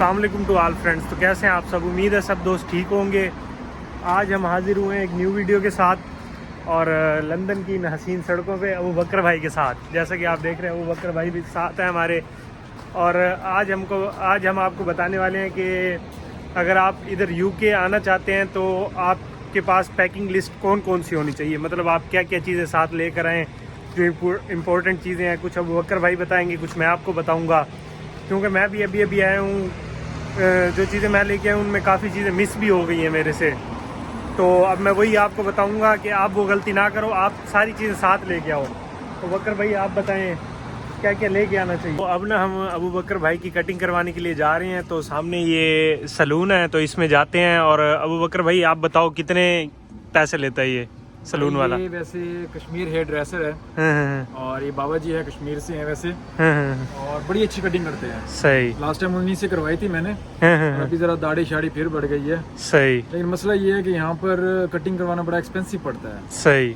السلام علیکم to all friends. تو کیسے ہیں آپ سب؟ امید ہے سب دوست ٹھیک ہوں گے. آج ہم حاضر ہوئے ہیں ایک نیو ویڈیو کے ساتھ اور لندن کی ان حسین سڑکوں پہ ابو بکر بھائی کے ساتھ. جیسا کہ آپ دیکھ رہے ہیں ابو بکر بھائی بھی ساتھ ہیں ہمارے. اور آج ہم آپ کو بتانے والے ہیں کہ اگر آپ ادھر یو کے آنا چاہتے ہیں تو آپ کے پاس پیکنگ لسٹ کون کون سی ہونی چاہیے. مطلب آپ کیا کیا چیزیں ساتھ لے کر آئیں جو امپورٹنٹ چیزیں ہیں. کچھ ابو بکر بھائی بتائیں گے, کچھ میں آپ کو بتاؤں گا, کیونکہ میں بھی ابھی آیا ہوں. جو چیزیں میں لے کے آیا ہوں ان میں کافی چیزیں مس بھی ہو گئی ہیں میرے سے. تو اب میں وہی آپ کو بتاؤں گا کہ آپ وہ غلطی نہ کرو, آپ ساری چیزیں ساتھ لے کے آؤ. تو بکر بھائی آپ بتائیں کیا کیا لے کے آنا چاہیے. تو اب نا ہم ابو بکر بھائی کی کٹنگ کروانے کے لیے جا رہے ہیں. تو سامنے یہ سلون ہے تو اس میں جاتے ہیں. اور ابو بکر بھائی آپ بتاؤ کتنے پیسے لیتا ہے یہ سلون والا؟ یہ ویسے کشمیر ہیئر ڈریسر ہے اور یہ بابا جی ہے, کشمیر سے ہیں ویسے, اور بڑی اچھی کٹنگ کرتے ہیں. صحیح. لاسٹ ٹائم انہیں سے کروائی تھی میں نے, ابھی ذرا داڑھی شاڑی پھر بڑھ گئی ہے. صحیح. لیکن مسئلہ یہ ہے کہ یہاں پر کٹنگ کروانا بڑا ایکسپینسو پڑتا ہے. صحیح.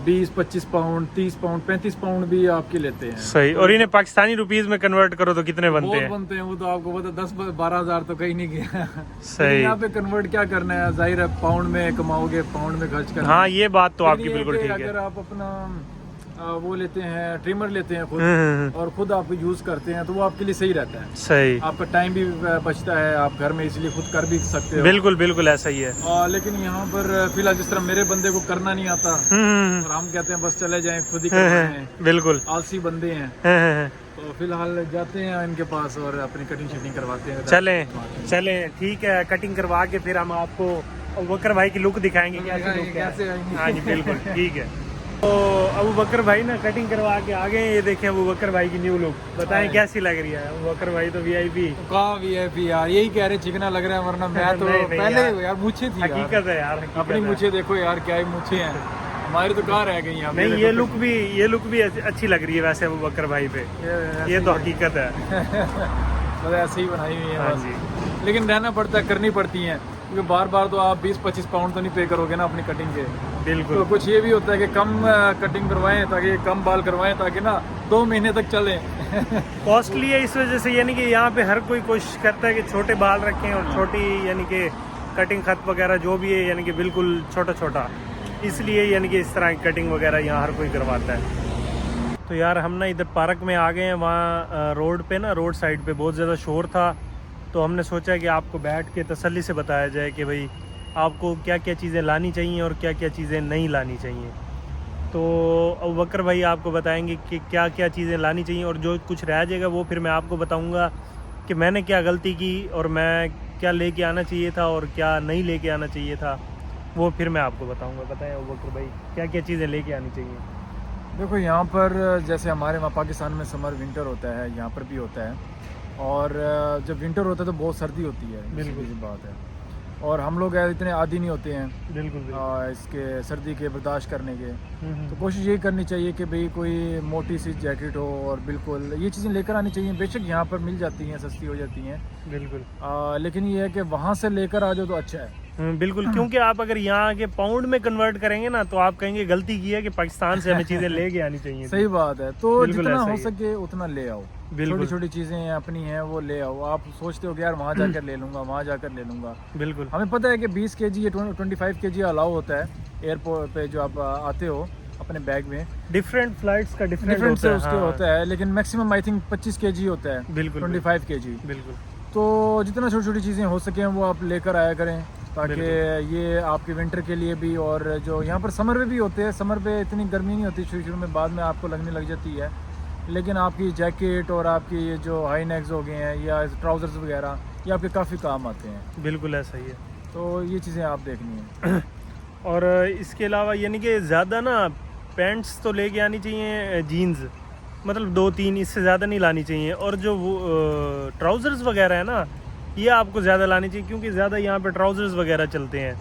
20-25 پاؤنڈ, 30 پاؤنڈ, 35 پاؤنڈ بھی آپ کے لیتے ہیں. صحیح. اور انہیں پاکستانی روپیز میں کنورٹ کرو تو کتنے بنتے ہیں؟ بہت بنتے ہیں وہ تو آپ کو پتا, 10-12 ہزار تو کہیں نہیں گیا. صحیح. یہاں پہ کنورٹ کیا کرنا ہے, ظاہر ہے پاؤنڈ میں کماؤ گے, پاؤنڈ میں خرچ کرنا. ہاں یہ بات تو آپ کی بالکل ٹھیک ہے. اگر آپ اپنا وہ لیتے ہیں, ٹریمر لیتے ہیں خود اور خود آپ یوز کرتے ہیں تو وہ آپ کے لیے صحیح رہتا ہے. صحیح. آپ کا ٹائم بھی بچتا ہے, آپ گھر میں اس لیے خود کر بھی سکتے ہو. بالکل بالکل ایسا ہی ہے. لیکن یہاں پر فی الحال جس طرح میرے بندے کو کرنا نہیں آتا اور ہم کہتے ہیں بس چلے جائیں خود ہی کریں, بالکل آلسی بندے ہیں, تو فی الحال جاتے ہیں ان کے پاس اور اپنی کٹنگ شٹنگ کرواتے ہیں. چلیں ٹھیک ہے. کٹنگ کروا کے پھر ہم آپ کو ابو بکر بھائی کی لک دکھائیں گے کیسے. ہاں جی بالکل ٹھیک ہے. تو ابو بکر بھائی نا کٹنگ کروا کے آ گئے ہیں. یہ دیکھیں ابو بکر بھائی کی نیو لک, بتائیں کیسی لگ رہی ہے. ابو بکر بھائی تو وی آئی پی. کہاں وی آئی پی یار, یہی کہہ رہے چکنا لگ رہا ہے, ورنہ میں تو پہلے یار مونچھیں تھی. حقیقت ہے یار, اپنی مونچھیں دیکھو یار, کیا ہی مونچھیں ہیں ہماری, تو کہاں رہ گئی. نہیں یہ لک بھی اچھی لگ رہی ہے ویسے ابو بکر بھائی پہ, یہ تو حقیقت ہے. بس ایسے ہی بنائی ہوئی ہاں جی. ہے, لیکن رہنا پڑتا ہے, کرنی پڑتی ہیں, کیونکہ بار بار تو آپ 20-25 پاؤنڈ تو نہیں پے کرو گے نا اپنی کٹنگ کے. بالکل. تو کچھ یہ بھی ہوتا ہے کہ کم کٹنگ کروائیں تاکہ کم بال کروائیں تاکہ نا 2 مہینے تک چلیں. کاسٹلی ہے اس وجہ سے, یعنی کہ یہاں پہ ہر کوئی کوشش کرتا ہے کہ چھوٹے بال رکھیں اور چھوٹی یعنی کہ کٹنگ خط وغیرہ جو بھی ہے یعنی کہ بالکل چھوٹا چھوٹا, اس لیے یعنی کہ اس طرح کی کٹنگ وغیرہ یہاں ہر کوئی کرواتا ہے. تو یار ہم نا ادھر پارک میں آ گئے ہیں. وہاں روڈ پہ نا, روڈ سائڈ پہ بہت زیادہ شور تھا, تو ہم نے سوچا کہ آپ کو بیٹھ کے تسلی سے بتایا جائے کہ بھائی آپ کو کیا کیا چیزیں لانی چاہیے اور کیا کیا چیزیں نہیں لانی چاہیے. تو ابو بکر بھائی آپ کو بتائیں گے کہ کیا کیا چیزیں لانی چاہیے, اور جو کچھ رہ جائے گا وہ پھر میں آپ کو بتاؤں گا کہ میں نے کیا غلطی کی اور میں کیا لے کے آنا چاہیے تھا اور کیا نہیں لے کے آنا چاہیے تھا, وہ پھر میں آپ کو بتاؤں گا. بتائیں ابو بکر بھائی کیا کیا چیزیں لے کے آنی چاہیے. دیکھو یہاں پر جیسے ہمارے وہاں پاکستان میں سمر ونٹر ہوتا ہے, یہاں پر بھی ہوتا ہے, اور جب ونٹر ہوتا ہے تو بہت سردی ہوتی ہے. بالکل بات ہے, اور ہم لوگ اتنے عادی نہیں ہوتے ہیں بالکل اس کے سردی کے برداشت کرنے کے. تو کوشش یہی کرنی چاہیے کہ بھئی کوئی موٹی سی جیکٹ ہو, اور بالکل یہ چیزیں لے کر آنی چاہیے. بے شک یہاں پر مل جاتی ہیں, سستی ہو جاتی ہیں بالکل, لیکن یہ ہے کہ وہاں سے لے کر آ جاؤ تو اچھا ہے. بالکل, کیونکہ آپ اگر یہاں کے پاؤنڈ میں کنورٹ کریں گے نا تو آپ کہیں گے غلطی کی ہے کہ پاکستان سے ہمیں چیزیں لے کے آنی چاہیے. صحیح بات ہے, تو جتنا ہو سکے اتنا لے آؤ. چھوٹی چھوٹی چیزیں اپنی ہیں وہ لے آؤ. آپ سوچتے ہو کہ یار وہاں جا کر لے لوں گا, وہاں جا کر لے لوں گا. بالکل, ہمیں پتہ ہے کہ 20 kg یا 25 kg الاؤ ہوتا ہے ایئرپورٹ پہ جو آپ آتے ہو اپنے بیگ میں. ڈفرینٹ فلائٹس کا ڈفرینٹ سے اس کے ہوتا ہے, لیکن میکسیمم آئی تھنک 25 kg ہوتا ہے. بالکل 25 kg. بالکل. تو جتنا چھوٹی چھوٹی چیزیں ہو سکیں وہ آپ لے کر آیا کریں, تاکہ یہ آپ کے ونٹر کے لیے بھی, اور جو یہاں پر سمر میں بھی ہوتے ہیں, سمر پہ اتنی گرمی نہیں ہوتی شروع میں, بعد میں آپ کو لگنے لگ جاتی ہے, لیکن آپ کی جیکٹ اور آپ کی یہ جو ہائی نیکس ہو گئے ہیں یا ٹراؤزرز وغیرہ, یہ آپ کے کافی کام آتے ہیں. بالکل ایسا ہی ہے. تو یہ چیزیں آپ دیکھنی ہیں. اور اس کے علاوہ یعنی کہ زیادہ نا پینٹس تو لے کے آنی چاہیے, جینز مطلب 2-3, اس سے زیادہ نہیں لانی چاہیے. اور جو وہ ٹراؤزرز وغیرہ ہے نا, یہ آپ کو زیادہ لانی چاہیے, کیونکہ زیادہ یہاں پہ ٹراؤزرز وغیرہ چلتے ہیں.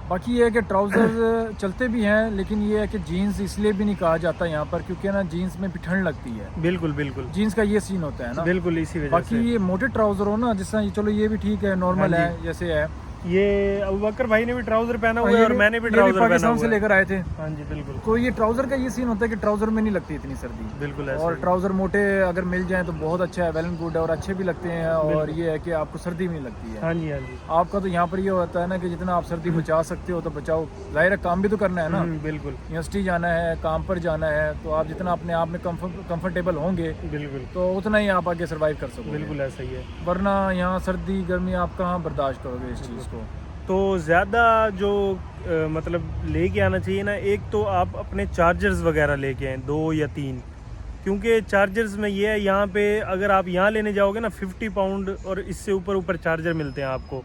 باقی یہ ہے کہ ٹراؤزر چلتے بھی ہیں, لیکن یہ ہے کہ جینز اس لیے بھی نہیں کہا جاتا یہاں پر کیونکہ نا جینز میں بھی ٹھنڈ لگتی ہے. بالکل بالکل, جینز کا یہ سین ہوتا ہے نا. بالکل اسی وجہ سے. باقی یہ موٹے ٹراؤزر ہو نا, جس طرح چلو یہ بھی ٹھیک ہے, نارمل ہے جیسے ہے, یہ ابو بکر بھائی نے بھی ٹراؤزر پہنا ہوا ہے اور میں نے بھی یہ ٹراؤزر پہنا پاکستان سے ہوا لے ہے. کر آئے تھے. ہاں جی بالکل تو یہ ٹراؤزر کا یہ سین ہوتا ہے کہ ٹراؤزر میں نہیں لگتی اتنی سردی. بالکل ایسا اور ہی. ٹراؤزر موٹے اگر مل جائیں تو بہت اچھا ہے, ویل اینڈ گڈ ہے, اور اچھے بھی لگتے ہیں. اور یہ ہے کہ آپ کو سردی بھی نہیں لگتی ہے. ہاں جی ہاں جی آپ کا تو یہاں پر یہ ہوتا ہے نا کہ جتنا آپ سردی بچا سکتے ہو تو بچاؤ. ظاہر ہے کام بھی تو کرنا ہے نا, بالکل یونیورسٹی جانا ہے, کام پر جانا ہے, تو آپ جتنا اپنے آپ میں کمفرٹیبل ہوں گے بالکل تو اتنا ہی آپ آگے سروائیو کر سکو گے. بالکل ایسا ہی ہے. ورنہ یہاں سردی گرمی آپ کہاں برداشت کرو گے اس چیز کو. تو زیادہ جو مطلب لے کے آنا چاہیے نا, ایک تو آپ اپنے چارجرز وغیرہ لے کے آئیں 2 یا 3, کیونکہ چارجرز میں یہ ہے یہاں پہ اگر آپ یہاں لینے جاؤ گے نا 50 پاؤنڈ اور اس سے اوپر چارجر ملتے ہیں آپ کو.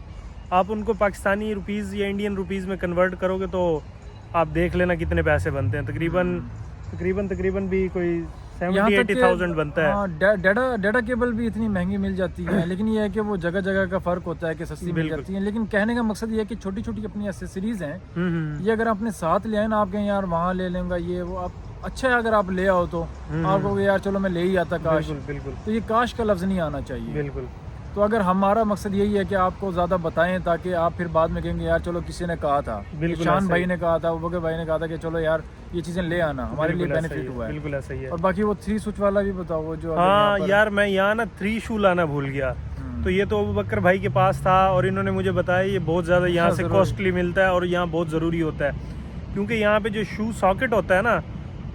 آپ ان کو پاکستانی روپیز یا انڈین روپیز میں کنورٹ کرو گے تو آپ دیکھ لینا کتنے پیسے بنتے ہیں. تقریباً بھی کوئی 70-80,000 بنتا ہے. ہاں, ڈیٹا کیبل بھی اتنی مہنگی مل جاتی ہے, لیکن یہ ہے کہ وہ جگہ جگہ کا فرق ہوتا ہے کہ سستی مل جاتی ہیں. لیکن کہنے کا مقصد یہ ہے کہ چھوٹی چھوٹی اپنی ایسیسریز ہیں, یہ اگر اپنے ساتھ لے آئیں نا, آپ کہیں یار وہاں لے لیں گا یہ وہ, آپ اچھا ہے اگر آپ لے آؤ تو آپ کو یار چلو میں لے ہی آتا کاش. بالکل تو یہ کاش کا لفظ نہیں آنا چاہیے. بالکل تو اگر ہمارا مقصد یہی ہے کہ آپ کو زیادہ بتائیں تاکہ آپ پھر بعد میں کہیں گے یار چلو کسی نے کہا تھا, شان بھائی نے کہا تھا, ابو بکر بھائی نے کہا تھا کہ چلو یار یہ چیزیں لے آنا, ہمارے لیے بینیفٹ ہوا ہے. بالکل ایسا ہی ہے. اور باقی وہ 3 سوئچ والا بھی بتاؤ وہ جو. ہاں یار میں یہاں نا 3 شو لانا بھول گیا, تو یہ تو ابو بکر بھائی کے پاس تھا اور انہوں نے مجھے بتایا یہ بہت زیادہ یہاں سے کاسٹلی ملتا ہے اور یہاں بہت ضروری ہوتا ہے, کیونکہ یہاں پہ جو شو ساکٹ ہوتا ہے نا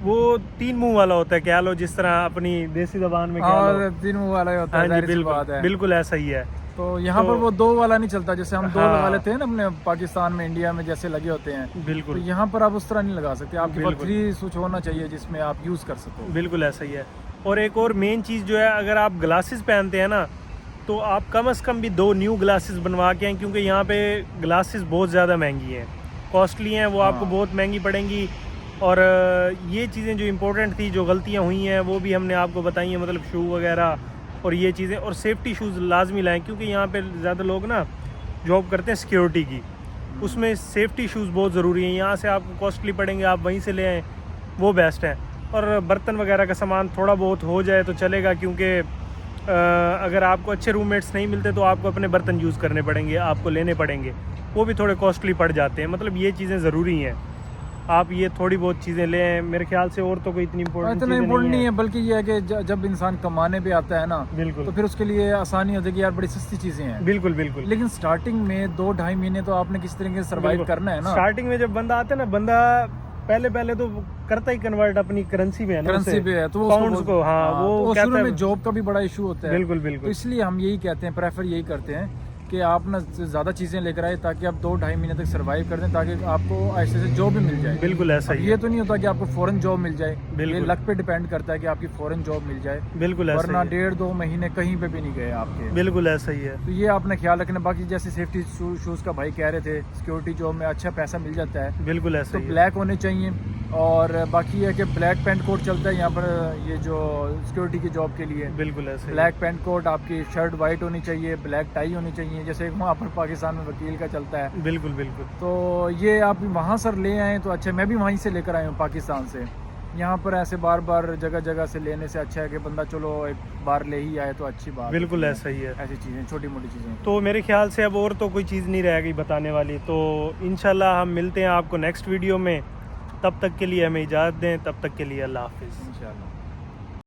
وہ 3 منہ والا ہوتا ہے, کہہ لو جس طرح اپنی دیسی زبان میں کہہ لو 3 منہ والا ہوتا ہے. بالکل ایسا ہی ہے. تو یہاں پر وہ 2 والا نہیں چلتا, جیسے ہم 2 لگا لیتے ہیں نا اپنے پاکستان میں, انڈیا میں جیسے لگے ہوتے ہیں. بالکل تو یہاں پر آپ اس طرح نہیں لگا سکتے, آپ کے پاس 3 سوئچ ہونا چاہیے جس میں آپ یوز کر سکو. بالکل ایسا ہی ہے. اور ایک اور مین چیز جو ہے, اگر آپ گلاسز پہنتے ہیں نا تو آپ کم از کم بھی 2 نیو گلاسز بنوا کے آئیں, کیونکہ یہاں پہ گلاسز بہت زیادہ مہنگی ہیں, کاسٹلی ہیں, وہ آپ کو بہت مہنگی پڑیں گی. اور یہ چیزیں جو امپورٹنٹ تھی, جو غلطیاں ہوئی ہیں وہ بھی ہم نے آپ کو بتائی ہیں, مطلب شو وغیرہ اور یہ چیزیں. اور سیفٹی شوز لازمی لائیں, کیونکہ یہاں پہ زیادہ لوگ نا جاب کرتے ہیں سیکیورٹی کی, اس میں سیفٹی شوز بہت ضروری ہیں. یہاں سے آپ کو کاسٹلی پڑیں گے, آپ وہیں سے لے آئیں, وہ بیسٹ ہے. اور برتن وغیرہ کا سامان تھوڑا بہت ہو جائے تو چلے گا, کیونکہ اگر آپ کو اچھے روم میٹس نہیں ملتے تو آپ کو اپنے برتن یوز کرنے پڑیں گے, آپ کو لینے پڑیں گے, وہ بھی تھوڑے کاسٹلی پڑ جاتے ہیں. مطلب یہ چیزیں ضروری ہیں, آپ یہ تھوڑی بہت چیزیں لیں. میرے خیال سے اور تو کوئی اتنی امپورٹنٹ نہیں ہے, بلکہ یہ ہے کہ جب انسان کمانے پہ آتا ہے نا بالکل تو پھر اس کے لیے آسانی ہوتی ہے کہ یار بڑی سستی چیزیں ہیں. بالکل بالکل. لیکن سٹارٹنگ میں 2-2.5 مہینے تو آپ نے کس طریقے سے سروائیو کرنا ہے نا. سٹارٹنگ میں جب بندہ آتا ہے نا, بندہ پہلے تو کرتا ہی کنورٹ اپنی کرنسی میں ہے, کرنسی پہ ہے تو پاؤنڈز کو. ہاں وہ شروع میں جاب کا بھی بڑا ایشو ہوتا ہے. بالکل تو بالکل. اس لیے ہم یہی کہتے ہیں, پریفر یہی کرتے ہیں کہ آپ نا زیادہ چیزیں لے کر آئے تاکہ آپ 2-2.5 مہینے تک سروائیو کر دیں, تاکہ آپ کو ایسے سے جاب بھی مل جائے. بالکل ایسا ہی. یہ تو نہیں ہوتا کہ آپ کو فوراً جاب مل جائے, یہ بالکل لک پہ ڈیپینڈ کرتا ہے کہ آپ کی فوراً جاب مل جائے. بالکل ایسا, ورنہ 1.5-2 مہینے کہیں پہ بھی نہیں گئے آپ کے. بالکل ایسا ہی ہے. تو یہ آپ نے خیال رکھنا. باقی جیسے سیفٹی شوز کا بھائی کہہ رہے تھے, سیکورٹی جاب میں اچھا پیسہ مل جاتا ہے. بالکل ایسا تو ہی. بلیک ہونے چاہیے. اور باقی ہے کہ بلیک پینٹ کوٹ چلتا ہے یہاں پر, یہ جو سیکورٹی کی جاب کے لیے. بالکل ایسا. بلیک پینٹ کوٹ, آپ کی شرٹ وائٹ ہونی چاہیے, بلیک ٹائی ہونی چاہیے, جیسے وہاں پر پاکستان میں وکیل کا چلتا ہے. بالکل بالکل. تو یہ آپ وہاں سر لے آئیں تو اچھا. میں بھی وہیں سے لے کر آیا ہوں پاکستان سے. یہاں پر ایسے بار بار جگہ سے لینے سے اچھا ہے کہ بندہ چلو ایک بار لے ہی آئے تو اچھی بات. بالکل ایسا ہی ہے. ایسی چیزیں چھوٹی موٹی چیزیں. تو میرے خیال سے اب اور تو کوئی چیز نہیں رہ گئی بتانے والی. تو انشاءاللہ ہم ملتے ہیں آپ کو نیکسٹ ویڈیو میں. تب تک کے لیے ہمیں اجازت دیں, تب تک کے لیے اللہ حافظ. انشاءاللہ.